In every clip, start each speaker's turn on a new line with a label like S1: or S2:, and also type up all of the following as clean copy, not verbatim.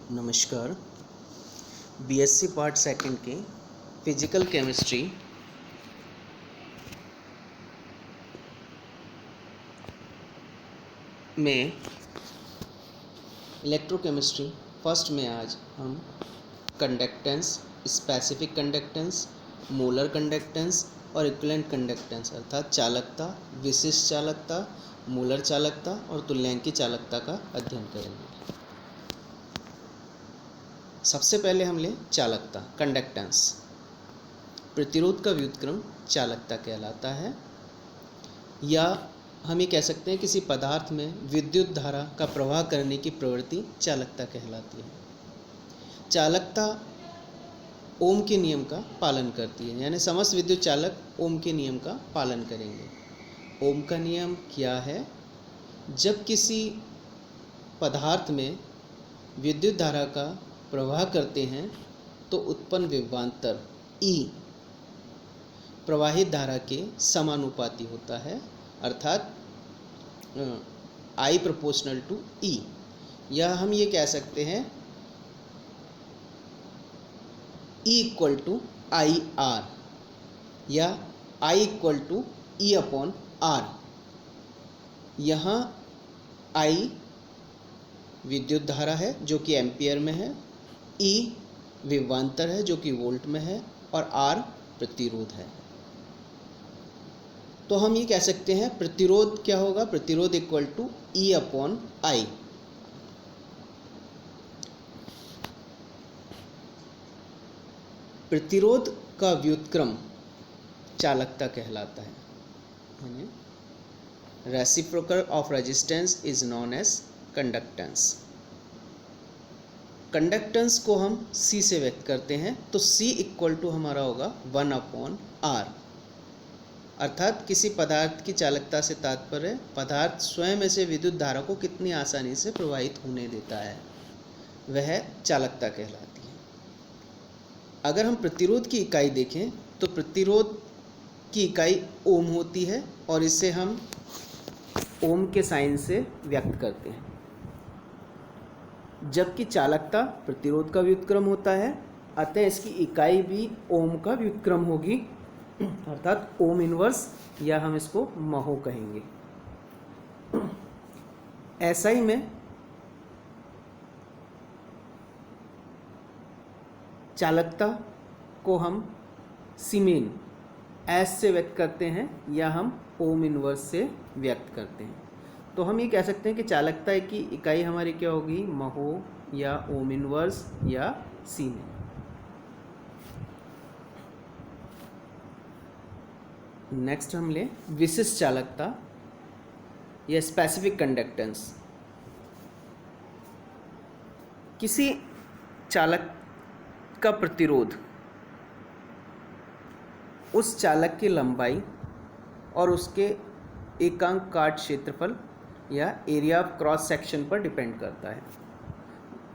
S1: नमस्कार। BSc part second के physical chemistry में इलेक्ट्रोकेमिस्ट्री फर्स्ट में आज हम conductance, specific conductance, molar conductance और इक्विवेलेंट कंडक्टेंस अर्थात चालकता, विशिष्ट चालकता, मोलर चालकता और तुल्यांकी चालकता का अध्ययन करेंगे। सबसे पहले हम लें चालकता, कंडक्टेंस। प्रतिरोध का व्युत्क्रम चालकता कहलाता है, या हम ये कह सकते हैं किसी पदार्थ में विद्युत धारा का प्रवाह करने की प्रवृत्ति चालकता कहलाती है। चालकता ओम के नियम का पालन करती है, यानी समस्त विद्युत चालक ओम के नियम का पालन करेंगे। ओम का नियम क्या है? जब किसी पदार्थ में विद्युत धारा का प्रवाह करते हैं तो उत्पन्न विभवांतर E प्रवाहित धारा के समानुपाती होता है, अर्थात I प्रोपोर्शनल टू E। या हम ये कह सकते हैं E equal to I R या I equal to E upon R। यहाँ I विद्युत धारा है जो कि एम्पियर में है, E विभवांतर है जो कि वोल्ट में है और R प्रतिरोध है। तो हम ये कह सकते हैं प्रतिरोध क्या होगा? प्रतिरोध equal to E upon I। प्रतिरोध का व्युत्क्रम चालकता कहलाता है। Reciprocal of resistance is known as conductance. Conductance को हम C से व्यक्त करते हैं, तो C इक्वल टू हमारा होगा 1 अपॉन R। अर्थात किसी पदार्थ की चालकता से तात्पर्य पदार्थ स्वयं ऐसे विद्युत धारा को कितनी आसानी से प्रवाहित होने देता है, वह चालकता कहलाती है। अगर हम प्रतिरोध की इकाई देखें तो प्रतिरोध की इकाई ओम होती है और इसे हम ओम के साइन से व्यक्त करते हैं, जबकि चालकता प्रतिरोध का व्युत्क्रम होता है, अतः इसकी इकाई भी ओम का व्युत्क्रम होगी, अर्थात ओम इनवर्स, या हम इसको महो कहेंगे। एसआई में चालकता को हम सीमेन एस से व्यक्त करते हैं या हम ओम इनवर्स से व्यक्त करते हैं। तो हम ये कह सकते हैं कि चालकता की इकाई हमारी क्या होगी? महो या ओम इनवर्स या सीमेन। नेक्स्ट हम लें विशिष्ट चालकता या स्पेसिफिक कंडक्टेंस। किसी चालक का प्रतिरोध उस चालक की लंबाई और उसके एकांक काट क्षेत्रफल या एरिया ऑफ क्रॉस सेक्शन पर डिपेंड करता है,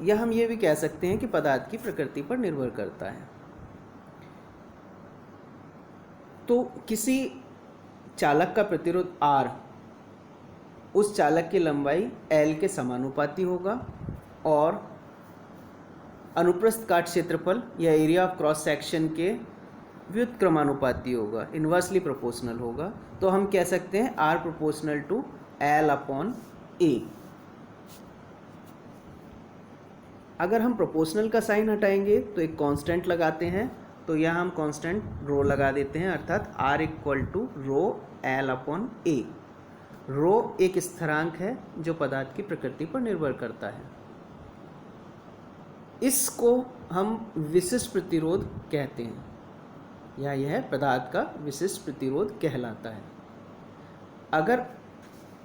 S1: या हम ये भी कह सकते हैं कि पदार्थ की प्रकृति पर निर्भर करता है। तो किसी चालक का प्रतिरोध R उस चालक की लंबाई L के समानुपाती होगा और अनुप्रस्थ काट क्षेत्रफल या एरिया ऑफ क्रॉस सेक्शन के व्युत्क्रमानुपाती होगा, इन्वर्सली प्रोपोर्शनल होगा। तो हम कह सकते हैं R proportional to L upon A। अगर हम प्रोपोर्शनल का साइन हटाएंगे तो एक कांस्टेंट लगाते हैं, तो यहाँ हम कांस्टेंट रो लगा देते हैं, अर्थात R equal to rho L upon A। Rho एक स्थिरांक है जो पदार्थ की प्रकृति पर निर्भर करता है। इसको हम विशिष्ट प्रतिरोध कहते हैं, या यह पदार्थ का विशिष्ट प्रतिरोध कहलाता है। अगर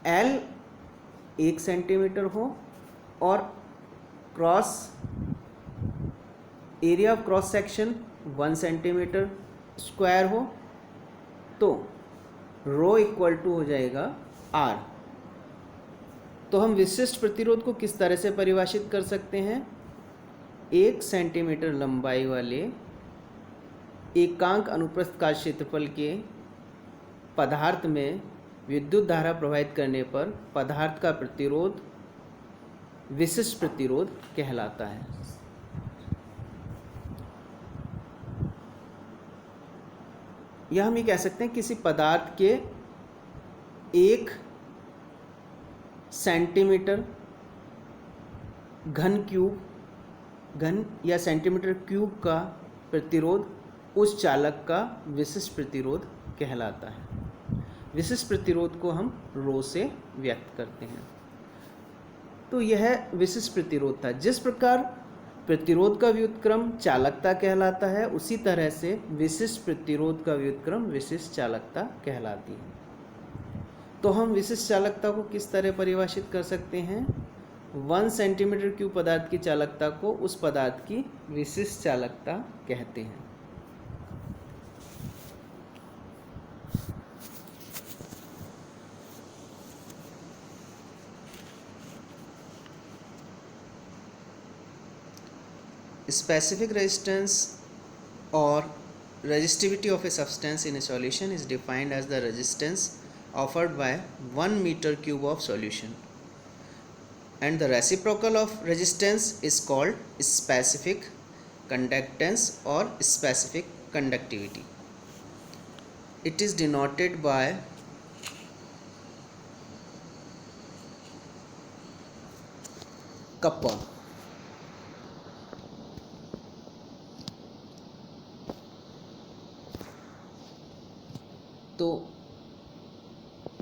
S1: L 1 सेंटीमीटर हो और cross area of cross section 1 centimetre square हो, तो रो इक्वल टू हो जाएगा R। तो हम विशिष्ट प्रतिरोध को किस तरह से परिभाषित कर सकते हैं? 1 सेंटीमीटर लंबाई वाले एकांक अनुप्रस्थ काट क्षेत्रफल के पदार्थ में विद्युत धारा प्रवाहित करने पर पदार्थ का प्रतिरोध विशिष्ट प्रतिरोध कहलाता है। या हम ये कह सकते हैं किसी पदार्थ के 1 सेंटीमीटर घन या सेंटीमीटर क्यूब का प्रतिरोध उस चालक का विशिष्ट प्रतिरोध कहलाता है। विशिष्ट प्रतिरोध को हम रो से व्यक्त करते हैं। तो यह विशिष्ट प्रतिरोध था। जिस प्रकार प्रतिरोध का व्युत्क्रम चालकता कहलाता है, उसी तरह से विशिष्ट प्रतिरोध का व्युत्क्रम विशिष्ट चालकता कहलाती है। तो हम विशिष्ट चालकता को किस तरह परिभाषित कर सकते हैं? 1 सेंटीमीटर क्यूब पदार्थ की चालकता को उस पदार्थ की विशिष्ट चालकता कहते हैं। Specific resistance or resistivity of a substance in a solution is defined as the resistance offered by 1 meter cube of solution, and the reciprocal of resistance is called specific conductance or specific conductivity. It is denoted by kappa. तो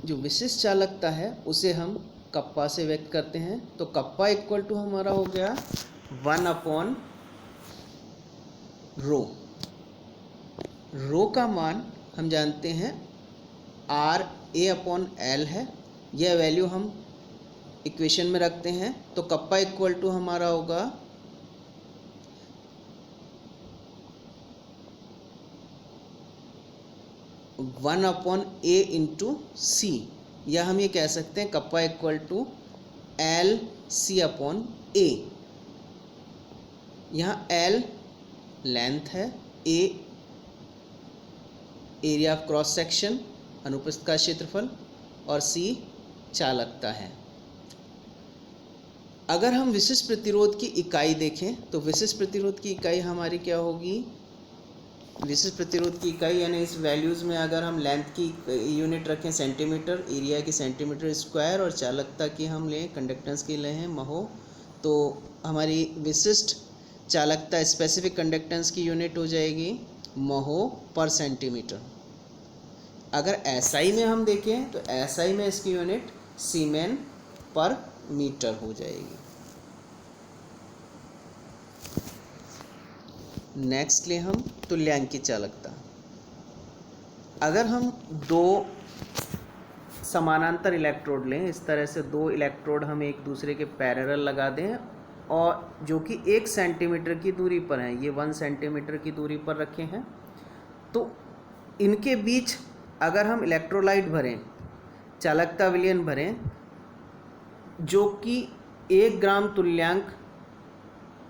S1: जो विशिष्ट चालकता है उसे हम kappa से व्यक्त करते हैं। तो कप्पा इक्वल टू हमारा हो गया 1/रो। रो का मान हम जानते हैं RA/L है। यह वैल्यू हम इक्वेशन में रखते हैं। तो कप्पा इक्वल टू हमारा होगा 1/A इंटू सी, या हम ये कह सकते हैं कप्पा इक्वल टू LC/A। यहाँ L लेंथ है, A area of cross section अनुप्रस्थ का क्षेत्रफल और C चालकता है। अगर हम विशिष्ट प्रतिरोध की इकाई देखें तो विशिष्ट प्रतिरोध की इकाई हमारी क्या होगी? विशिष्ट प्रतिरोध की इकाई यानी इस वैल्यूज़ में अगर हम लेंथ की यूनिट रखें सेंटीमीटर, एरिया की सेंटीमीटर स्क्वायर और चालकता की हम लें, कंडक्टेंस की लें महो, तो हमारी विशिष्ट चालकता स्पेसिफिक कंडक्टेंस की यूनिट हो जाएगी महो पर सेंटीमीटर। अगर एसआई में हम देखें तो एसआई में इसकी यूनिट सीमेन पर मीटर हो जाएगी। नेक्स्ट ले हम तुल्यांकी चालकता। अगर हम 2 समानांतर इलेक्ट्रोड लें, इस तरह से 2 इलेक्ट्रोड हम एक दूसरे के पैरेलल लगा दें और जो कि 1 सेंटीमीटर की दूरी पर हैं, ये 1 सेंटीमीटर की दूरी पर रखे हैं, तो इनके बीच अगर हम इलेक्ट्रोलाइट भरें, चालकता विलयन भरें जो कि 1 ग्राम तुल्यांक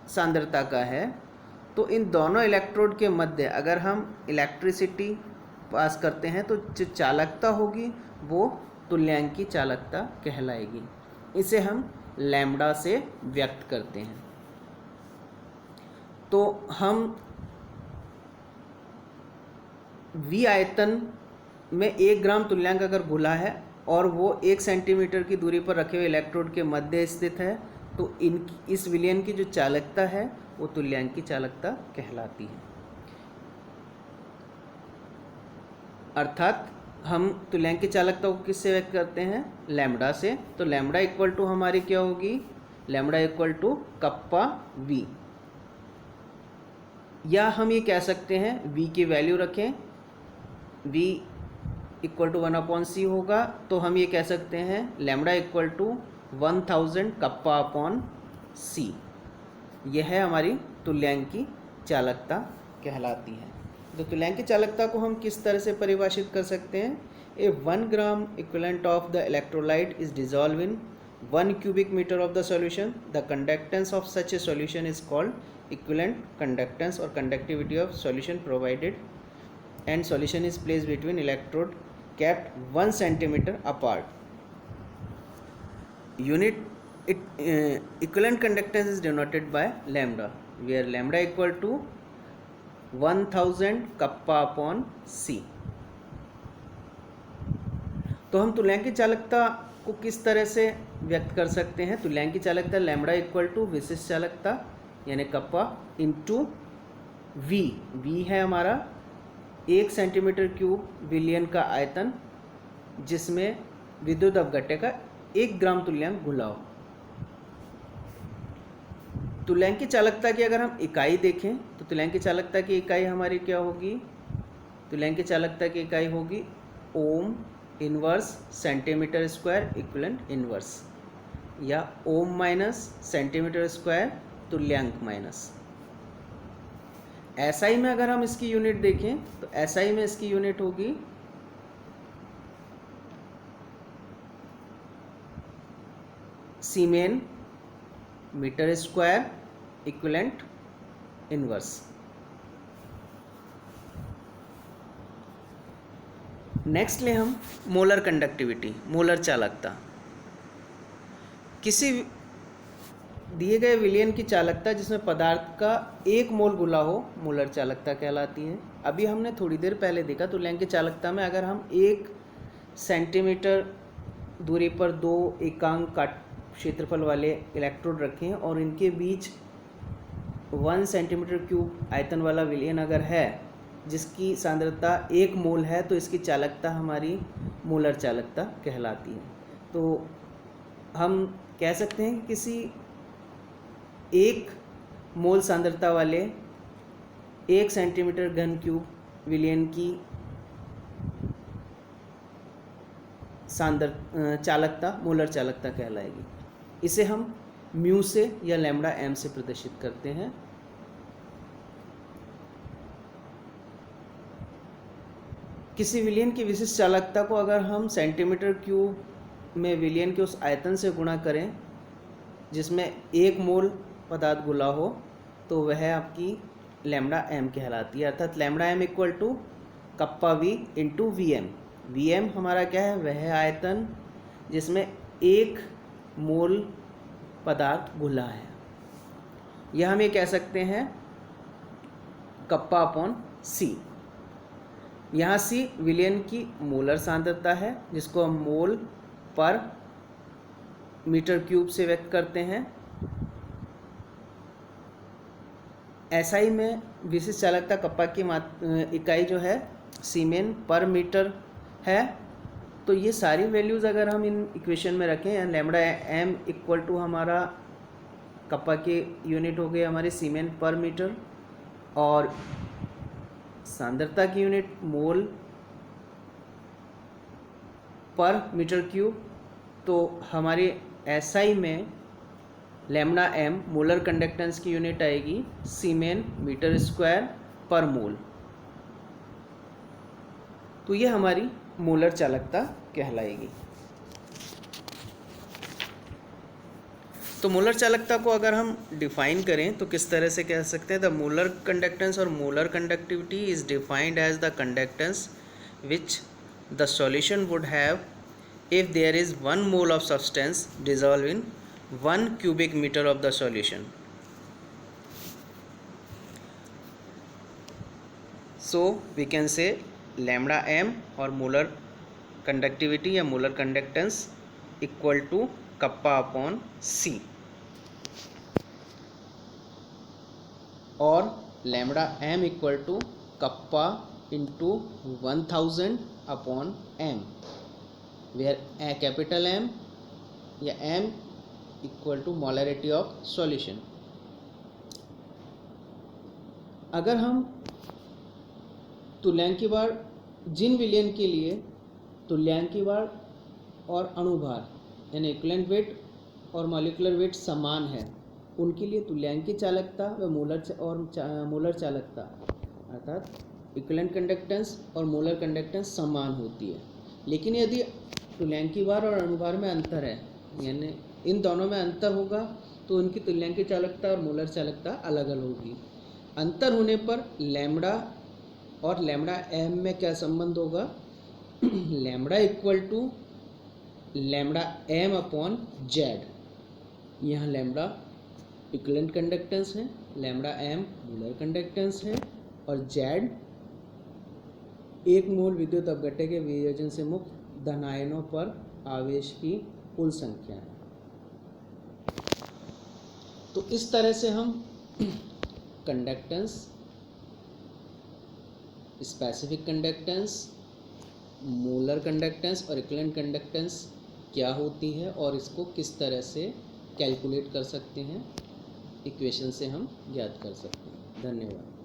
S1: सांद्रता का है, तो इन दोनों इलेक्ट्रोड के मध्य अगर हम इलेक्ट्रिसिटी पास करते हैं तो जो चालकता होगी वो तुल्यांकी चालकता कहलाएगी। इसे हम लैम्ब्डा से व्यक्त करते हैं। तो हम V आयतन में 1 ग्राम तुल्यांक अगर घुला है और वो 1 सेंटीमीटर की दूरी पर रखे हुए इलेक्ट्रोड के मध्य स्थित है, तो इस विलयन की जो चालकता है वो तुल्यांकी चालकता कहलाती है। अर्थात हम तुल्यांकी चालकता को किससे व्यक्त करते हैं? लैम्ब्डा से। तो लैम्ब्डा इक्वल टू हमारी क्या होगी? Lambda equal to kappa V, या हम ये कह सकते हैं V की वैल्यू रखें, V इक्वल टू 1/C होगा, तो हम ये कह सकते हैं lambda equal to 1000 kappa upon C। यह है हमारी तुल्यांकी चालकता कहलाती है। तो तुल्यांकी चालकता को हम किस तरह से परिभाषित कर सकते हैं? ए 1 gram equivalent of the electrolyte is dissolve in 1 cubic meter of the solution. The conductance of such a solution is called equivalent conductance or conductivity of solution provided, and solution is placed between electrode kept 1 centimeter apart. Unit equivalent conductance is denoted by lambda, where lambda equal to 1000 kappa upon C। तो हम तुल्यांकी चालकता को किस तरह से व्यक्त कर सकते हैं? तुल्यांकी चालकता लैम्बडा इक्वल टू विशिष्ट चालकता यानी कप्पा इंटू वी। वी है हमारा 1 सेंटीमीटर क्यूब विलियन का आयतन जिसमें विद्युत अवघट्य का 1 ग्राम तुल्यांक घुला हो। तुल्यांकी चालकता की अगर हम इकाई देखें तो तुल्यांकी चालकता की इकाई हमारी क्या होगी? तुल्यांकी चालकता की इकाई होगी ohm inverse centimetre square equivalent inverse, या ओम माइनस सेंटीमीटर स्क्वायर तुल्यांक माइनस। एसआई में अगर हम इसकी यूनिट देखें तो एसआई में इसकी यूनिट होगी siemens metre square equivalent inverse. Next ले हम मोलर कंडक्टिविटी, मोलर चालकता। किसी दिए गए विलयन की चालकता जिसमें पदार्थ का 1 मोल घुला हो मोलर चालकता कहलाती है। अभी हमने थोड़ी देर पहले देखा तुल्यांकी चालकता में अगर हम 1 सेंटीमीटर दूरी पर 2 एकांक का क्षेत्रफल वाले इलेक्ट्रोड रखें और इनके बीच 1 सेंटीमीटर क्यूब आयतन वाला विलयन अगर है जिसकी सांद्रता 1 मोल है तो इसकी चालकता हमारी मोलर चालकता कहलाती है। तो हम कह सकते हैं कि किसी 1 मोल सांद्रता वाले 1 सेंटीमीटर घन क्यूब विलयन की चालकता मोलर चालकता कहलाएगी। इसे हम म्यू से या लैम्बडा एम से प्रदर्शित करते हैं। किसी विलयन की विशिष्ट चालकता को अगर हम सेंटीमीटर क्यूब में विलयन के उस आयतन से गुणा करें जिसमें 1 मोल पदार्थ घुला हो तो वह आपकी लैम्बडा एम कहलाती है। अर्थात lambda M equal to kappa V into V M. V M हमारा क्या है? वह आयतन जिसमें 1 मोल पदार्थ घुला है। यह हम ये कह सकते हैं कप्पा अपॉन सी। यहाँ सी विलयन की मोलर सांद्रता है जिसको हम मोल पर मीटर क्यूब से व्यक्त करते हैं। एसआई में विशिष्ट चालकता कप्पा की इकाई जो है सीमेन पर मीटर है। तो ये सारी वैल्यूज़ अगर हम इन इक्वेशन में रखें, लैम्बडा एम इक्वल टू हमारा कप्पा की यूनिट हो गई हमारी सीमेन पर मीटर और सांद्रता की यूनिट मोल पर मीटर क्यूब। तो हमारे एसआई में लैम्बडा एम मोलर कंडक्टेंस की यूनिट आएगी सीमेन मीटर स्क्वायर पर मोल। तो ये हमारी मोलर चालकता कहलाएगी। तो मोलर चालकता को अगर हम डिफाइन करें तो किस तरह से कह सकते हैं? द मोलर कंडक्टेंस और molar conductivity is defined as the conductance which the solution would have if there is 1 mole of substance dissolved in 1 cubic meter of the solution. So we can say lambda m or molar conductivity या molar conductance equal to kappa upon c, और lambda m equal to kappa into 1000 upon m, where a capital M या M equal to molarity of solution. अगर हम तुल्यांकी भार जिन विलयन के लिए तुल्यांकी भार और अणुभार यानी इक्विवेलेंट वेट और मॉलिक्यूलर वेट समान है उनके लिए तुल्यांकी चालकता व मोलर चालकता अर्थात इक्विवेलेंट कंडक्टेंस और मोलर कंडक्टेंस समान होती है। लेकिन यदि तुल्यांकी भार और अणुभार में अंतर है यानी इन दोनों में अंतर होगा तो उनकी तुल्यांकी चालकता और मोलर चालकता अलग अलग होगी। अंतर होने पर लैम्बडा और लैम्बडा एम में क्या संबंध होगा? Lambda equal to lambda M upon Z. यहाँ लैम्ब्डा इक्विवेलेंट कंडक्टेंस है, लैम्ब्डा एम मोलर कंडक्टेंस है, और जेड 1 मोल विद्युत अपघट्य के वियोजन से मुक्त धन आयनों पर आवेश की कुल संख्या है। तो इस तरह से हम conductance, specific conductance, molar conductance और इक्विवेलेंट कंडक्टेंस क्या होती है और इसको किस तरह से कैलकुलेट कर सकते हैं, इक्वेशन से हम ज्ञात कर सकते हैं। धन्यवाद।